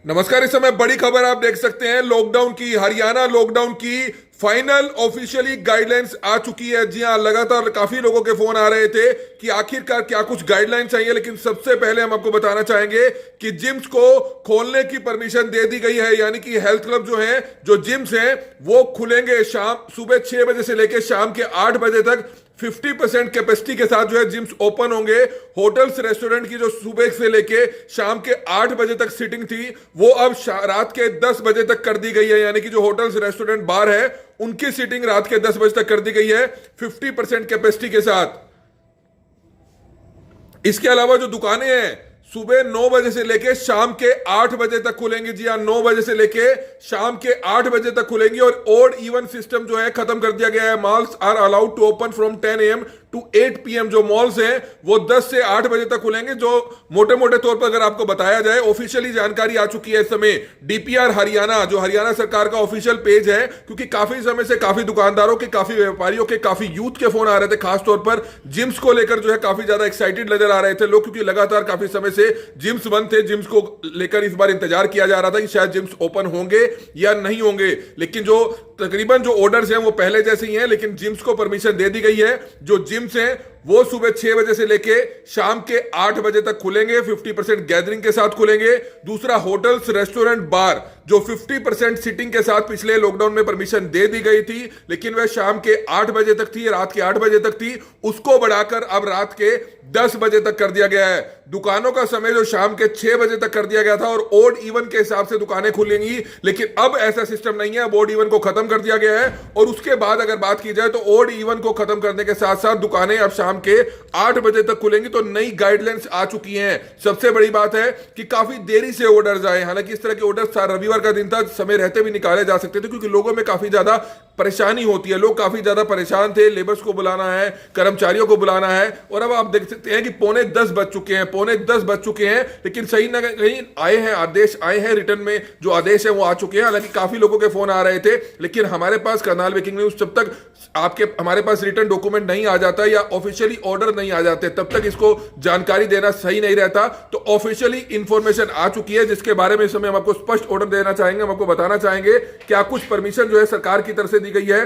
नमस्कार। इस समय बड़ी खबर आप देख सकते हैं लॉकडाउन की। हरियाणा लॉकडाउन की फाइनल ऑफिशियली गाइडलाइंस आ चुकी है। जी हां, लगातार काफी लोगों के फोन आ रहे थे कि आखिरकार क्या कुछ गाइडलाइंस आई है, लेकिन सबसे पहले हम आपको बताना चाहेंगे कि जिम्स को खोलने की परमिशन दे दी गई है। यानी कि हेल्थ क्लब जो है, जो जिम्स हैं, वो खुलेंगे सुबह 6 बजे से लेकर शाम के 8 बजे तक। 50% कैपेसिटी के साथ जो है जिम्स ओपन होंगे। होटल्स रेस्टोरेंट की जो सुबह से लेके शाम के 8 बजे तक सीटिंग थी, वो अब रात के 10 बजे तक कर दी गई है। यानी कि जो होटल्स रेस्टोरेंट बार है, उनकी सीटिंग रात के 10 बजे तक कर दी गई है 50% कैपेसिटी के साथ। इसके अलावा जो दुकानें हैं, सुबह 9 बजे से लेके शाम के 8 बजे तक खुलेंगी। जी हां, 9 बजे से लेके शाम के 8 बजे तक खुलेंगी। और ओड इवन सिस्टम जो है खत्म कर दिया गया है। Malls are allowed to open from 10 AM to 8 PM। जो मॉल्स हैं वो 10 से 8 बजे तक खुलेंगे। जो मोटे मोटे तौर पर अगर आपको बताया जाए, ऑफिशियली जानकारी आ चुकी है इस समय डीपीआर हरियाणा, जो हरियाणा सरकार का ऑफिशियल पेज है। क्योंकि काफी समय से काफी दुकानदारों के, काफी व्यापारियों के, काफी यूथ के फोन आ रहे थे, खासतौर पर जिम्स को लेकर जो है काफी ज्यादा एक्साइटेड नजर आ रहे थे लोग। क्योंकि लगातार काफी समय से जिम्स बंद थे। जिम्स को लेकर इस बार इंतजार किया जा रहा था कि शायद जिम्स ओपन होंगे या नहीं होंगे। लेकिन जो तकरीबन जो ऑर्डर्स हैं वो पहले जैसे ही हैं, लेकिन जिम्स को परमिशन दे दी गई है। जो जिम्स हैं वो सुबह 6 बजे से लेके शाम के 8 बजे तक खुलेंगे। 50% गैदरिंग के साथ खुलेंगे। दूसरा, होटल्स रेस्टोरेंट बार जो 50% सीटिंग के साथ पिछले लॉकडाउन में परमिशन दे दी गई थी, लेकिन वह शाम के 8 बजे तक थी, रात के 8 बजे तक थी, उसको बढ़ाकर अब रात के 10 बजे तक कर दिया गया है। दुकानों का समय जो शाम के 6 बजे तक कर दिया गया था और ओड इवन के हिसाब से दुकानें खुलेंगी, लेकिन अब ऐसा सिस्टम नहीं है। अब ओड इवन को खत्म कर दिया गया है। और उसके बाद अगर बात की जाए तो ओड इवन को खत्म करने के साथ साथ दुकानें अब शाम के 8 बजे तक खुलेंगी। तो नई गाइडलाइंस आ चुकी हैं। सबसे बड़ी बात है कि काफी देरी से ऑर्डर्स आए। हालांकि इस तरह के ऑर्डर्स रविवार का दिन था, समय रहते भी निकाले जा सकते थे, क्योंकि लोगों में काफी ज्यादा परेशानी होती है। लोग काफी ज्यादा परेशान थे। लेबर्स को बुलाना है, कर्मचारियों को बुलाना है। और अब आप देख सकते हैं कि 9:45 बज चुके हैं, 9:45 बज चुके हैं, लेकिन सही ना कहीं आए हैं आदेश, आए हैं रिटर्न में जो आदेश है वो आ चुके हैं। हालांकि काफी लोगों के फोन आ रहे थे, लेकिन हमारे पास करनाल ब्रेकिंग न्यूज, जब तक हमारे पास रिटर्न डॉक्यूमेंट नहीं आ जाता या ऑफिशियली ऑर्डर नहीं आ जाते, तब तक इसको जानकारी देना सही नहीं रहता। तो ऑफिशियली इंफॉर्मेशन आ चुकी है, जिसके बारे में इस समय हम आपको स्पष्ट ऑर्डर देना चाहेंगे। हम आपको बताना चाहेंगे क्या कुछ परमिशन जो है सरकार की तरफ से दी गई है।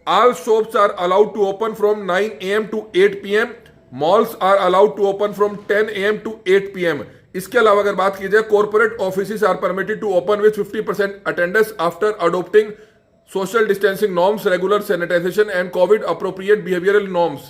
All shops are allowed to open from 9 AM to 8 PM। Malls are allowed to open from 10 AM to 8 PM। इसके अलावा अगर बात की जाए, corporate offices are permitted to open with 50% attendance after adopting social distancing norms, regular sanitization and COVID appropriate behavioral norms.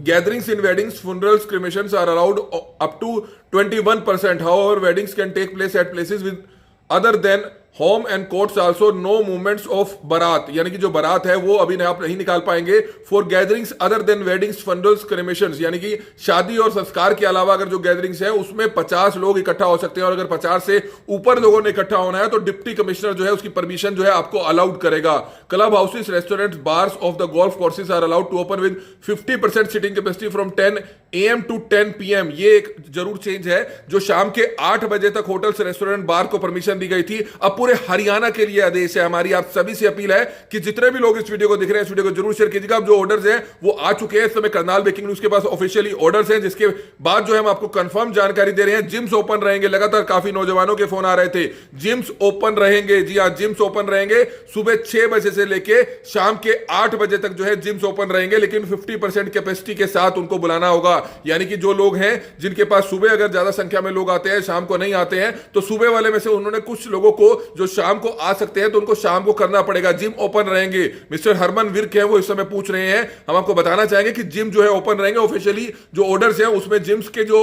Gatherings in weddings, funerals, cremations are allowed up to 21%. However, weddings can take place at places with other than home and courts also no movements of बारात। यानी कि जो बारात है वो अभी आप नहीं निकाल पाएंगे। For gatherings other than weddings, funerals, cremations, यानी कि शादी और संस्कार के अलावा अगर जो गैदरिंग्स है उसमें 50 लोग इकट्ठा हो सकते हैं। और अगर 50 से ऊपर लोगों ने इकट्ठा होना है तो डिप्टी कमिश्नर जो है उसकी परमिशन जो है आपको अलाउड करेगा। Club houses, restaurants, bars of the golf courses are allowed to open with 50% seating capacity from 10 AM to 10 PM। ये एक जरूर चेंज है। जो शाम के 8 बजे तक होटल्स, रेस्टोरेंट, बार को परमिशन दी गई थी, अब पूरे हरियाणा के लिए आदेश है। हमारी आप सभी से अपील है कि जितने भी लोग इस वीडियो को दिख रहे हैं, इस वीडियो को जरूर शेयर कीजिएगा। जो ऑर्डर्स हैं वो आ चुके हैं। इस समय करनाल ब्रेकिंग न्यूज के पास ऑफिशियली ऑर्डर्स हैं, जिसके बाद जो है हम आपको कंफर्म जानकारी दे रहे हैं। जिम्स ओपन रहेंगे। लगातार काफी नौजवानों के फोन आ रहे थे, जिम्स ओपन रहेंगे। जी हां, जिम्स ओपन रहेंगे। सुबह 6 बजे से लेके शाम के 8 बजे तक जो है जिम्स ओपन रहेंगे, लेकिन 50% कैपेसिटी के साथ उनको बुलाना होगा। यानी कि जो लोग हैं जिनके पास सुबह अगर ज्यादा संख्या में लोग आते हैं, शाम को नहीं आते हैं, तो सुबह वाले में से उन्होंने कुछ लोगों को जो शाम को आ सकते हैं तो उनको शाम को करना पड़ेगा। जिम ओपन रहेंगे। मिस्टर हरमन विर्क है वो इस समय पूछ रहे हैं। हम आपको बताना चाहेंगे कि जिम जो है ओपन रहेंगे। ऑफिशियली जो ऑर्डर्स हैं उसमें जिम्स के जो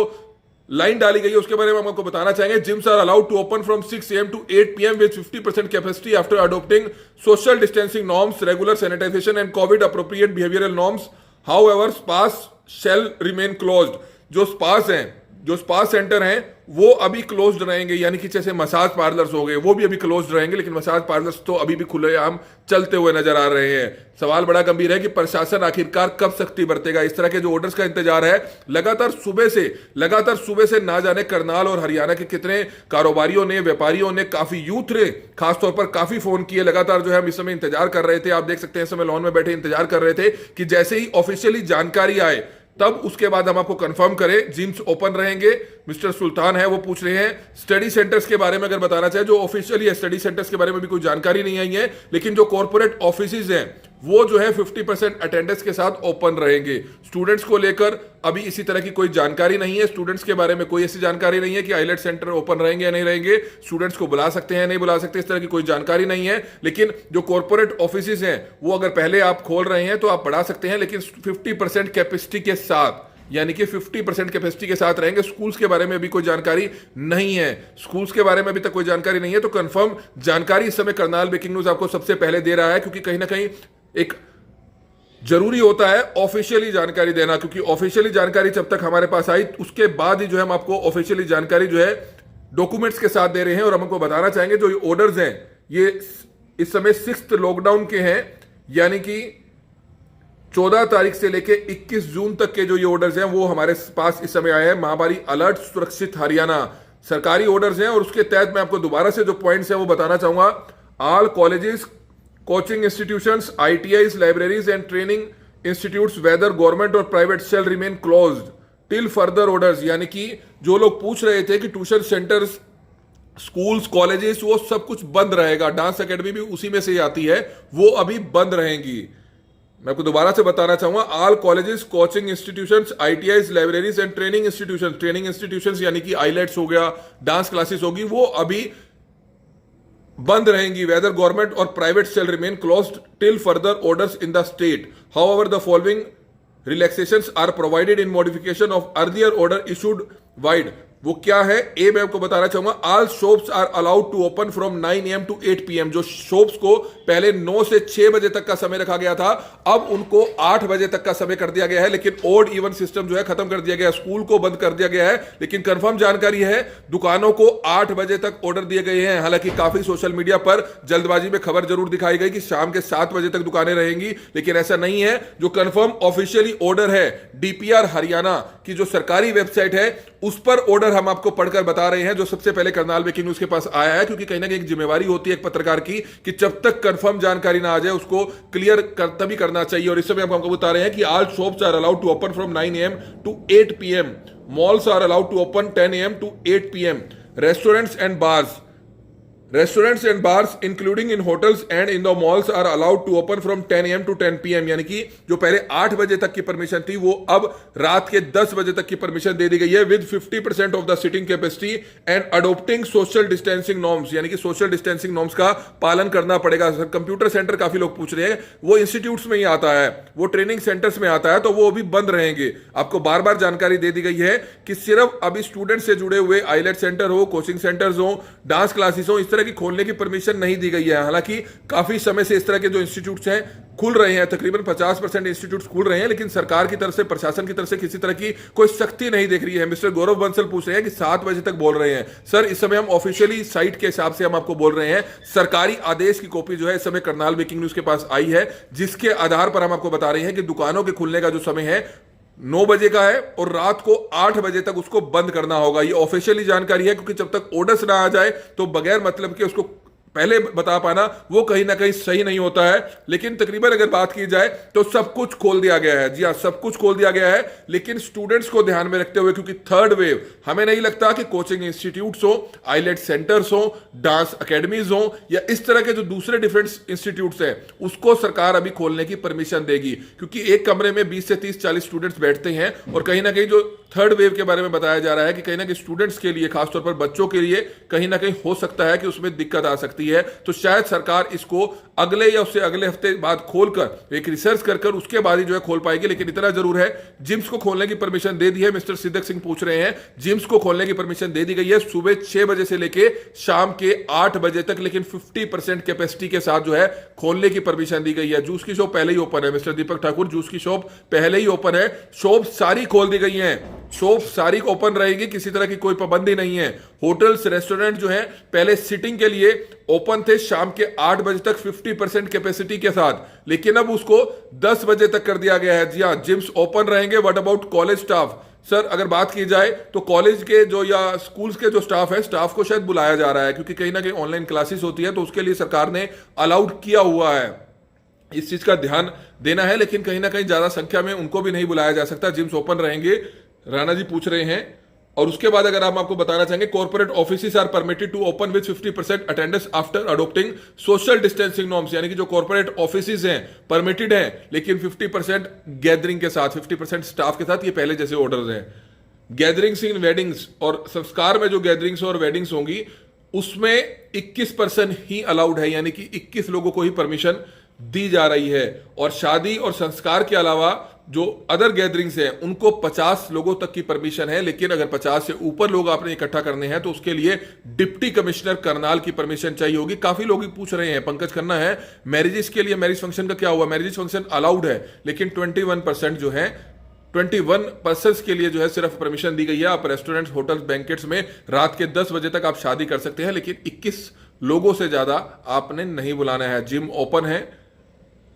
लाइन डाली गई है उसके बारे में हम आपको बताना चाहेंगे। Gyms are allowed to open from 6 AM to 8 PM with 50% capacity after adopting social distancing norms, regular sanitisation and COVID appropriate behavioural norms. However spas shall remain closed. जो स्पास हैं, जो स्पा सेंटर हैं, वो अभी closed रहेंगे। यानी कि जैसे मसाज पार्लर्स हो गए वो भी अभी क्लोज्ड रहेंगे, लेकिन मसाज पार्लर्स तो अभी भी खुलेआम चलते हुए नजर आ रहे हैं। सवाल बड़ा गंभीर है कि प्रशासन आखिरकार कब सख्ती बरतेगा। इस तरह के जो ऑर्डर्स का इंतजार है लगातार सुबह से ना जाने करनाल और हरियाणा के कितने कारोबारियों ने, व्यापारियों ने, काफी यूथ ने खासतौर पर काफी फोन किए। लगातार जो है हम इस समय इंतजार कर रहे थे। आप देख सकते हैं इस समय लॉन में बैठे इंतजार कर रहे थे कि जैसे ही ऑफिशियली जानकारी आए तब उसके बाद हम आपको कंफर्म करें जिम्स ओपन रहेंगे। मिस्टर सुल्तान है वो पूछ रहे हैं स्टडी सेंटर्स के बारे में अगर बताना चाहे, जो ऑफिशियली है स्टडी सेंटर्स के बारे में भी कोई जानकारी नहीं आई है, लेकिन जो कॉर्पोरेट ऑफिसेज हैं वो जो है 50% अटेंडेंस के साथ ओपन रहेंगे। स्टूडेंट्स को लेकर अभी इसी तरह की कोई जानकारी नहीं है, स्टूडेंट्स के बारे में कोई ऐसी जानकारी नहीं है कि आईलेट सेंटर ओपन रहेंगे या नहीं रहेंगे, स्टूडेंट्स को बुला सकते हैं नहीं बुला सकते, इस तरह की कोई जानकारी नहीं है। लेकिन जो कॉर्पोरेट ऑफिसेज हैं वो अगर पहले आप खोल रहे हैं तो आप बढ़ा सकते हैं, लेकिन 50% कैपेसिटी के साथ, यानी कि 50% कैपेसिटी के साथ रहेंगे। स्कूल्स के बारे में अभी कोई जानकारी नहीं है, स्कूल्स के बारे में अभी तक कोई जानकारी नहीं है। तो कंफर्म जानकारी इस समय करनाल ब्रेकिंग न्यूज आपको सबसे पहले दे रहा है, क्योंकि कहीं ना कहीं एक जरूरी होता है ऑफिशियली जानकारी देना, क्योंकि ऑफिशियली जानकारी जब तक हमारे पास आई उसके बाद ही जो है हम आपको ऑफिशियली जानकारी जो है डॉक्यूमेंट्स के साथ दे रहे हैं। और हमको बताना चाहेंगे जो ऑर्डर्स हैं ये इस समय 6th लॉकडाउन के हैं, यानी कि 14 तारीख से लेके 21 जून तक के जो ये ऑर्डर्स हैं वो हमारे पास इस समय आए हैं। महामारी अलर्ट सुरक्षित हरियाणा सरकारी ऑर्डर्स हैं, और उसके तहत मैं आपको दोबारा से जो पॉइंट्स हैं वो बताना चाहूंगा। All colleges, coaching institutions, ITIs, libraries and training institutes whether government और private shall remain closed till further orders. यानी कि जो लोग पूछ रहे थे कि ट्यूशन सेंटर्स, स्कूल्स, कॉलेजेस वो सब कुछ बंद रहेगा, डांस एकेडमी भी उसी में से ही आती है, वो अभी बंद रहेंगी। मैं आपको दोबारा से बताना चाहूंगा, all colleges, coaching institutions, ITIs, libraries and training institutions यानी कि आईलेट्स हो गया, डांस क्लासेस होगी, वो अभी बंद रहेंगी। वेदर गवर्नमेंट और private shall remain closed till further orders in the state. However the following relaxations are provided in modification of earlier order issued vide. वो क्या है ए मैं आपको बताना चाहूंगा। All shops are allowed to open from 9 AM to 8 PM। जो शॉप्स को पहले 9 से 6 बजे तक का समय रखा गया था, अब उनको 8 बजे तक का समय कर दिया गया है, लेकिन ओड इवन सिस्टम जो है खत्म कर दिया गया है। स्कूल को बंद कर दिया गया है, लेकिन कंफर्म जानकारी है दुकानों को 8 बजे तक ऑर्डर दिए गए हैं। हालांकि काफी सोशल मीडिया पर जल्दबाजी में खबर जरूर दिखाई गई कि शाम के 7 बजे तक दुकानें रहेंगी, लेकिन ऐसा नहीं है। जो कंफर्म ऑफिशियली ऑर्डर है DPR हरियाणा की जो सरकारी वेबसाइट है उस पर ऑर्डर हम आपको पढ़कर बता रहे हैं, जो सबसे पहले करनाल ब्रेकिंग न्यूज के पास आया है, क्योंकि कहीं ना कहीं एक जिम्मेवारी होती है एक पत्रकार की कि जब तक कंफर्म जानकारी ना आ जाए उसको क्लियर तभी करना चाहिए। और इस समय हम आपको बता रहे हैं कि all shops are allowed to open from 9 AM to 8 PM। Malls are allowed to open 10 AM to 8 PM। Restaurants and bars including in hotels and in the malls are allowed to open from 10 AM to 10 PM। यानी कि जो पहले 8 बजे तक की permission थी वो अब रात के 10 बजे तक की परमिशन दे दी गई है, with 50% off the seating capacity and adopting social distancing norms. यानी कि सोशल डिस्टेंसिंग नॉर्म्स का पालन करना पड़ेगा। कंप्यूटर सेंटर काफी लोग पूछ रहे हैं, वो इंस्टीट्यूट्स में ही आता है, वो ट्रेनिंग सेंटर्स में आता है, तो वो अभी बंद रहेंगे। आपको बार बार जानकारी दे दी गई है कि सिर्फ अभी स्टूडेंट से जुड़े हुए आईलेट सेंटर हो, कोचिंग सेंटर्स हो, डांस क्लासेस हो, इस तरह की खोलने की परमिशन नहीं दी गई है। हालांकि काफी समय से इस तरह के जो इंस्टीट्यूट्स हैं खुल रहे हैं, तकरीबन 50% इंस्टीट्यूट्स खुल रहे हैं, लेकिन सरकार की तरफ से, प्रशासन की तरफ से किसी तरह की कोई सख्ती नहीं दिख रही है। मिस्टर गौरव बंसल पूछ रहे हैं कि 7 बजे तक बोल रहे हैं। सर इस समय हम ऑफिशियली साइट के हिसाब से हम आपको बोल रहे हैं, सरकारी आदेश की कॉपी जो है इस समय करनाल ब्रेकिंग न्यूज के पास आई है, जिसके आधार पर हम आपको बता रहे हैं कि दुकानों के खुलने का जो समय है 9 बजे का है और रात को 8 बजे तक उसको बंद करना होगा। ये ऑफिशियली जानकारी है, क्योंकि जब तक ऑर्डर्स ना आ जाए तो बगैर मतलब के उसको पहले बता पाना वो कहीं ना कहीं सही नहीं होता है। लेकिन तकरीबन अगर बात की जाए तो सब कुछ खोल दिया गया है। जी हाँ, सब कुछ खोल दिया गया है, लेकिन स्टूडेंट्स को ध्यान में रखते हुए, क्योंकि थर्ड वेव हमें नहीं लगता कि कोचिंग इंस्टीट्यूट्स हो, आईलेट सेंटर्स हो, डांस अकेडमीज हो या इस तरह के जो दूसरे डिफरेंट इंस्टीट्यूट्स हैं उसको सरकार अभी खोलने की परमिशन देगी, क्योंकि एक कमरे में 20 से 30-40 स्टूडेंट्स बैठते हैं। और कहीं ना कहीं जो थर्ड वेव के बारे में बताया जा रहा है कि कहीं ना कहीं स्टूडेंट्स के लिए, खासतौर पर बच्चों के लिए कहीं ना कहीं हो सकता है कि उसमें दिक्कत आ सकती है। तो शायद सरकार इसको अगले या उससे अगले हफ्ते बाद खोलकर एक रिसर्च कर उसके बाद ही जो है खोल पाएगी। लेकिन इतना जरूर है, जिम्स को खोलने की परमिशन दे दी है। मिस्टर सिद्दक सिंह पूछ रहे हैं, जिम्स को खोलने की परमिशन दे दी गई है सुबह 6 बजे से लेके शाम के 8 बजे तक, लेकिन 50% कैपेसिटी के साथ जो है खोलने की परमिशन दी गई है। जूस की शॉप पहले ही ओपन है। मिस्टर दीपक ठाकुर, जूस की शॉप पहले ही ओपन है, शॉप सारी खोल दी गई है, शॉप सारी ओपन रहेगी, किसी तरह की कोई पाबंदी नहीं है। होटल्स, रेस्टोरेंट जो है पहले सिटिंग के लिए ओपन थे शाम के 8 बजे तक 50% कैपेसिटी के साथ, लेकिन अब उसको 10 बजे तक कर दिया गया है। जी हाँ, जिम्स ओपन रहेंगे। What about college staff? Sir अगर बात की जाए तो कॉलेज के जो या स्कूल्स के जो स्टाफ है, स्टाफ को शायद बुलाया जा रहा है, क्योंकि कहीं ना कहीं ऑनलाइन क्लासेस होती है, तो उसके लिए सरकार ने अलाउड किया हुआ है। इस चीज का ध्यान देना है, लेकिन कहीं ना कहीं ज्यादा संख्या में उनको भी नहीं बुलाया जा सकता। जिम्स ओपन रहेंगे, राणा जी पूछ रहे हैं। और उसके बाद अगर हम आपको बताना चाहेंगे, corporate offices are permitted to open with 50% attendance after adopting social distancing norms, यानी कि जो कॉर्पोरेट ऑफिसेस हैं परमिटेड हैं, लेकिन 50% गैदरिंग के साथ, 50% स्टाफ के साथ, ये पहले जैसे ऑर्डर्स हैं। गैदरिंग्स इन वेडिंग्स, और संस्कार में जो गैदरिंग्स और वेडिंग्स होंगी उसमें 21% ही अलाउड है, यानी कि 21 लोगों को ही परमिशन दी जा रही है। और शादी और संस्कार के अलावा जो अदर गैदरिंग्स हैं उनको 50 लोगों तक की परमिशन है, लेकिन अगर 50 से ऊपर लोग आपने इकट्ठा करने हैं तो उसके लिए डिप्टी कमिश्नर करनाल की परमिशन चाहिए होगी। काफी लोग पूछ रहे हैं, पंकज खन्ना है, मैरिजेस के लिए मैरिज फंक्शन का क्या हुआ? मैरिज फंक्शन अलाउड है, लेकिन 21% जो है 21% के लिए जो है सिर्फ परमिशन दी गई है। आप रेस्टोरेंट्स, होटल्स, बैंकेट्स में रात के 10 बजे तक आप शादी कर सकते हैं, लेकिन 21 लोगों से ज्यादा आपने नहीं बुलाना है। जिम ओपन है।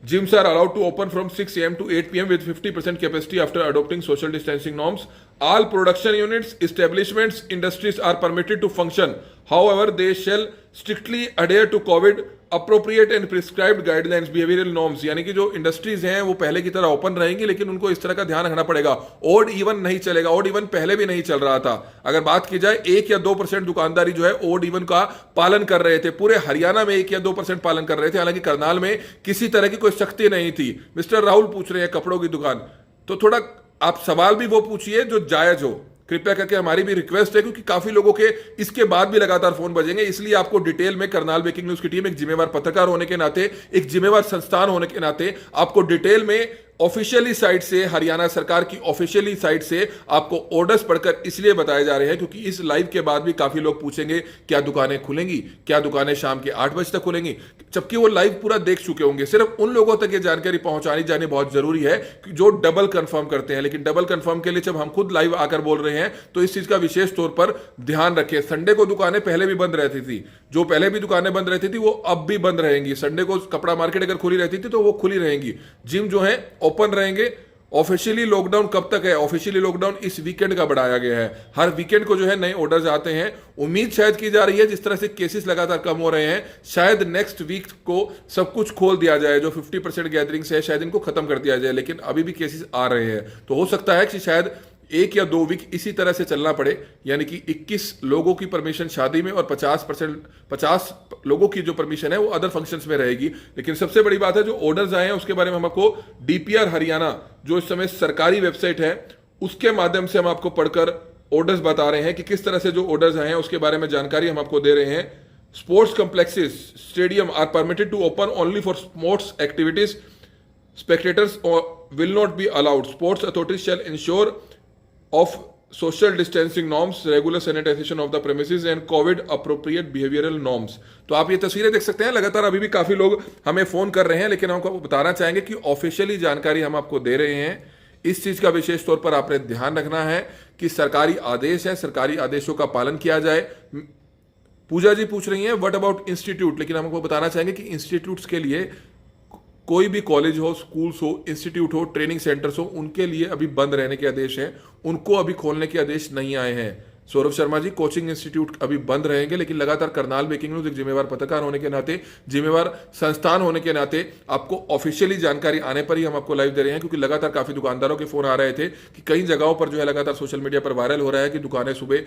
Gyms are allowed to open from 6 a.m. to 8 p.m. with 50% capacity after adopting social distancing norms. All production units, establishments, industries are permitted to function. However, they shall strictly adhere to COVID appropriate and prescribed guidelines, behavioral norms. यानी कि जो industries हैं वो पहले की तरह open रहेंगी, लेकिन उनको इस तरह का ध्यान रखना पड़ेगा। ओड इवन नहीं चलेगा। ओड इवन पहले भी नहीं चल रहा था। अगर बात की जाए 1 या 2% दुकानदारी जो है ओड इवन का पालन कर रहे थे। पूरे हरियाणा में 1 या 2% पालन कर रहे थे, हालांकि करनाल में किसी तरह की कोई सख्ती नहीं थी। मिस्टर राहुल पूछ रहे हैं कपड़ों की दुकान, तो थोड़ा आप सवाल भी वो पूछिए जो जायज हो, कृपया करके। हमारी भी रिक्वेस्ट है, क्योंकि काफी लोगों के इसके बाद भी लगातार फोन बजेंगे, इसलिए आपको डिटेल में करनाल ब्रेकिंग न्यूज की टीम, एक जिम्मेवार पत्रकार होने के नाते, एक जिम्मेवार संस्थान होने के नाते, आपको डिटेल में ऑफिशियली साइट से, हरियाणा सरकार की ऑफिशियली साइट से आपको ऑर्डर्स पढ़कर इसलिए बताए जा रहे हैं क्योंकि इस लाइव के बाद भी काफी लोग पूछेंगे क्या दुकानें खुलेंगी, क्या दुकानें शाम के 8 बजे तक खुलेंगी, जबकि वो लाइव पूरा देख चुके होंगे। सिर्फ उन लोगों तक ये जानकारी पहुंचानी जानी बहुत जरूरी है कि जो डबल कंफर्म करते हैं। लेकिन डबल कंफर्म के लिए जब हम खुद लाइव आकर बोल रहे हैं तो इस चीज का विशेष तौर पर ध्यान रखें। संडे को दुकानें पहले भी बंद रहती थी, जो पहले भी दुकानें बंद रहती थी वो अब भी बंद रहेंगी। संडे को कपड़ा मार्केट अगर खुली रहती थी तो वो खुली रहेंगी। जिम जो है ओपन रहेंगे। ऑफिशियली लॉकडाउन कब तक है? ऑफिशियली लॉकडाउन इस वीकेंड का बढ़ाया गया है। हर वीकेंड को जो है नए ऑर्डर्स आते हैं। उम्मीद शायद की जा रही है, जिस तरह से केसेस लगातार कम हो रहे हैं, शायद नेक्स्ट वीक को सब कुछ खोल दिया जाए। जो 50% गैदरिंग्स है शायद इनको खत्म कर दिया जाए, लेकिन अभी भी केसेस आ रहे हैं, तो हो सकता है कि शायद 1 या 2 वीक इसी तरह से चलना पड़े। यानी कि 21 लोगों की परमिशन शादी में और 50 लोगों की जो परमिशन है वो अदर फंक्शंस में रहेगी। लेकिन सबसे बड़ी बात है, जो ऑर्डर्स आए हैं उसके बारे में हम आपको डीपीआर हरियाणा, जो इस समय सरकारी वेबसाइट है, उसके माध्यम से हम आपको पढ़कर ऑर्डर्स बता रहे हैं कि किस तरह से जो ऑर्डर्स आए हैं उसके बारे में जानकारी हम आपको दे रहे हैं। Sports complexes, stadium are permitted to open only for sports activities. Spectators will not be allowed. Sports authorities shall ensure of social distancing norms, regular sanitization of the premises and COVID appropriate behavioral norms. तो आप ये तस्वीरें देख सकते हैं। लगातार अभी भी काफी लोग हमें फोन कर रहे हैं, लेकिन हम आपको बताना चाहेंगे कि ऑफिशियली जानकारी हम आपको दे रहे हैं। इस चीज का विशेष तौर पर आपने ध्यान रखना है कि सरकारी आदेश है, सरकारी आदेशों का पालन किया जाए। पूजा जी पूछ रही हैं व्हाट अबाउट इंस्टीट्यूट, लेकिन हम आपको बताना चाहेंगे कि इंस्टीट्यूट्स के लिए, कोई भी कॉलेज हो, स्कूल्स हो, इंस्टीट्यूट हो, ट्रेनिंग सेंटर्स हो, उनके लिए अभी बंद रहने के आदेश हैं। उनको अभी खोलने के आदेश नहीं आए हैं। सौरभ शर्मा जी, कोचिंग इंस्टीट्यूट अभी बंद रहेंगे, लेकिन लगातार करनाल ब्रेकिंग न्यूज एक जिम्मेवार पत्रकार होने के नाते, जिम्मेवार संस्थान होने के नाते आपको ऑफिशियली जानकारी आने पर ही हम आपको लाइव दे रहे हैं। क्योंकि लगातार काफी दुकानदारों के फोन आ रहे थे कि कई जगहों पर जो है लगातार सोशल मीडिया पर वायरल हो रहा है कि दुकानें सुबह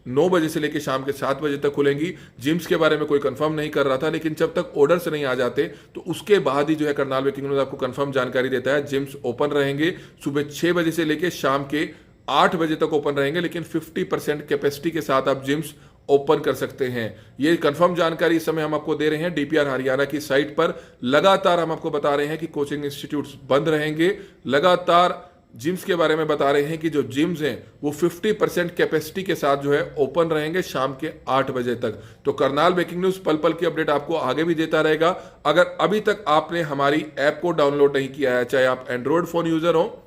9 बजे से लेकर शाम के 7 बजे तक खुलेंगी। जिम्स के बारे में कोई कंफर्म नहीं कर रहा था, लेकिन जब तक ऑर्डर्स नहीं आ जाते तो उसके बाद ही जो है करनाल ब्रेकिंग न्यूज आपको कंफर्म जानकारी देता है। जिम्स ओपन रहेंगे, सुबह 6 बजे से लेकर शाम के 8 बजे तक ओपन रहेंगे, लेकिन 50% कैपेसिटी के साथ आप जिम्स ओपन कर सकते हैं। ये कंफर्म जानकारी इस समय हम आपको दे रहे हैं डीपीआर हरियाणा की साइट पर। लगातार हम आपको बता रहे हैं कि कोचिंग इंस्टीट्यूट्स बंद रहेंगे। लगातार जिम्स के बारे में बता रहे हैं कि जो जिम्स हैं वो 50% कैपेसिटी के साथ जो है ओपन रहेंगे शाम के 8 बजे तक। तो करनाल ब्रेकिंग न्यूज पल पल की अपडेट आपको आगे भी देता रहेगा। अगर अभी तक आपने हमारी ऐप को डाउनलोड नहीं किया है, चाहे आप एंड्रॉयड फोन यूजर हो,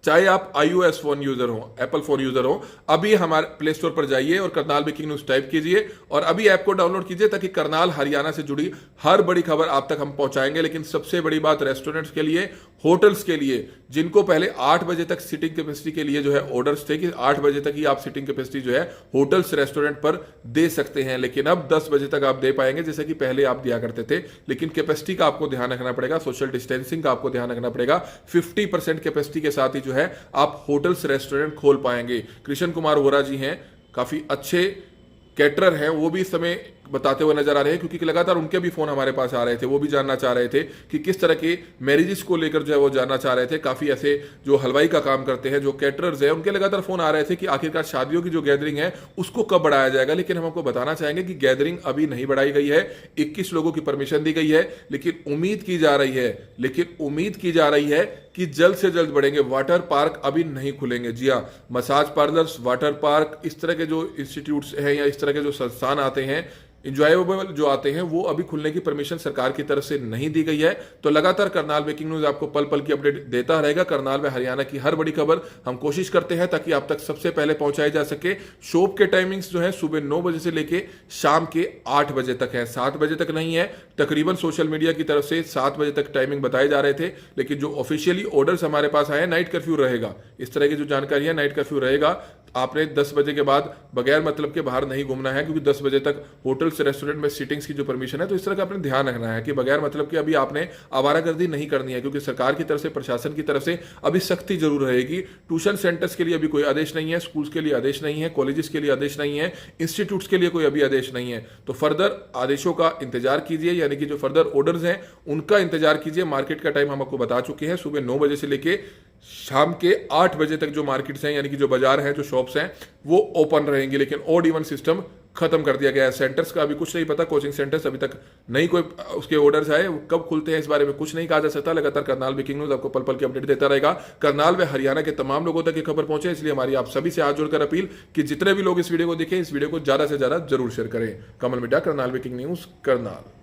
चाहे आप iOS फोन यूजर हो, एप्पल फोन यूजर हो, अभी हमारे प्ले स्टोर पर जाइए और करनाल ब्रेकिंग न्यूज टाइप कीजिए और अभी ऐप को डाउनलोड कीजिए, ताकि करनाल हरियाणा से जुड़ी हर बड़ी खबर आप तक हम पहुंचाएंगे। लेकिन सबसे बड़ी बात रेस्टोरेंट्स के लिए, होटल्स के लिए, जिनको पहले 8 बजे तक सीटिंग कैपेसिटी के लिए जो है ऑर्डर्स थे कि 8 बजे तक ही आप सीटिंग कैपेसिटी जो है होटल्स रेस्टोरेंट पर दे सकते हैं, लेकिन अब 10 बजे तक आप दे पाएंगे जैसे कि पहले आप दिया करते थे। लेकिन कैपेसिटी का आपको ध्यान रखना पड़ेगा, सोशल डिस्टेंसिंग का आपको ध्यान रखना पड़ेगा। 50% कैपेसिटी के साथ ही जो है आप होटल्स रेस्टोरेंट खोल पाएंगे। कृष्ण कुमार वोरा जी हैं, काफी अच्छे कैटरर हैं, वो भी इस समय बताते हुए नजर आ रहे हैं, क्योंकि लगातार उनके भी फोन हमारे पास आ रहे थे, वो भी जानना चाह रहे थे कि किस तरह के मैरिजेस को लेकर जो है वो जानना चाह रहे थे। काफी ऐसे जो हलवाई का काम करते हैं, जो कैटरर्स हैं, उनके लगातार फोन आ रहे थे कि आखिरकार शादियों की जो गैदरिंग है उसको कब बढ़ाया जाएगा। लेकिन हम आपको बताना चाहेंगे कि गैदरिंग अभी नहीं बढ़ाई गई है, 21 लोगों की परमिशन दी गई है, लेकिन उम्मीद की जा रही है कि जल्द से जल्द बढ़ेंगे। वाटर पार्क अभी नहीं खुलेंगे, जी हाँ, मसाज पार्लर्स, वाटर पार्क, इस तरह के जो इंस्टीट्यूट्स हैं या इस तरह के जो संस्थान आते हैं, इंजॉयबल जो आते हैं, वो अभी खुलने की परमिशन सरकार की तरफ से नहीं दी गई है। तो लगातार करनाल ब्रेकिंग न्यूज आपको पल पल की अपडेट देता रहेगा। करनाल व हरियाणा की हर बड़ी खबर हम कोशिश करते हैं ताकि आप तक सबसे पहले पहुंचाई जा सके। शॉप के टाइमिंग्स जो है सुबह 9 बजे से लेके शाम के 8 बजे तक है, 7 बजे तक नहीं है। तकरीबन सोशल मीडिया की तरफ से 7 बजे तक टाइमिंग बताए जा रहे थे, लेकिन जो ऑफिशियली ऑर्डर्स हमारे पास आए, नाइट कर्फ्यू रहेगा, इस तरह की जो जानकारी है, नाइट कर्फ्यू रहेगा। आपने 10 बजे के बाद बगैर मतलब के बाहर नहीं घूमना है, क्योंकि 10 बजे तक होटल्स रेस्टोरेंट में सीटिंग्स की जो परमिशन है, तो इस तरह का आपने ध्यान रखना है कि बगैर मतलब के अभी आपने आवारागर्दी नहीं करनी है, क्योंकि सरकार की तरफ से, प्रशासन की तरफ से अभी सख्ती जरूर रहेगी। ट्यूशन सेंटर्स के लिए अभी कोई आदेश नहीं है, स्कूल्स के लिए आदेश नहीं है, कॉलेजेस के लिए आदेश नहीं है, इंस्टीट्यूट्स के लिए कोई अभी आदेश नहीं है। तो फर्दर आदेशों का इंतजार कीजिए, यानी कि जो फर्दर ऑर्डर्स हैं उनका इंतजार कीजिए। मार्केट का टाइम हम आपको बता चुके हैं, सुबह 9 बजे से लेके शाम के 8 बजे तक जो मार्केट्स हैं, यानी कि जो बाजार हैं, जो शॉप्स हैं, वो ओपन रहेंगी। लेकिन ऑड इवन सिस्टम खत्म कर दिया गया है। सेंटर्स का अभी कुछ नहीं पता, कोचिंग सेंटर्स अभी तक नहीं कोई उसके ऑर्डर्स आए, कब खुलते हैं इस बारे में कुछ नहीं कहा जा सकता। लगातार करनाल ब्रेकिंग न्यूज आपको पल पल की अपडेट देता रहेगा। करनाल व हरियाणा के तमाम लोगों तक ये खबर पहुंचे, इसलिए हमारी आप सभी से हाथ जोड़कर अपील कि जितने भी लोग इस वीडियो को देखें, इस वीडियो को ज्यादा से ज्यादा जरूर शेयर करें। कमल मिड्डा, करनाल ब्रेकिंग न्यूज, करनाल।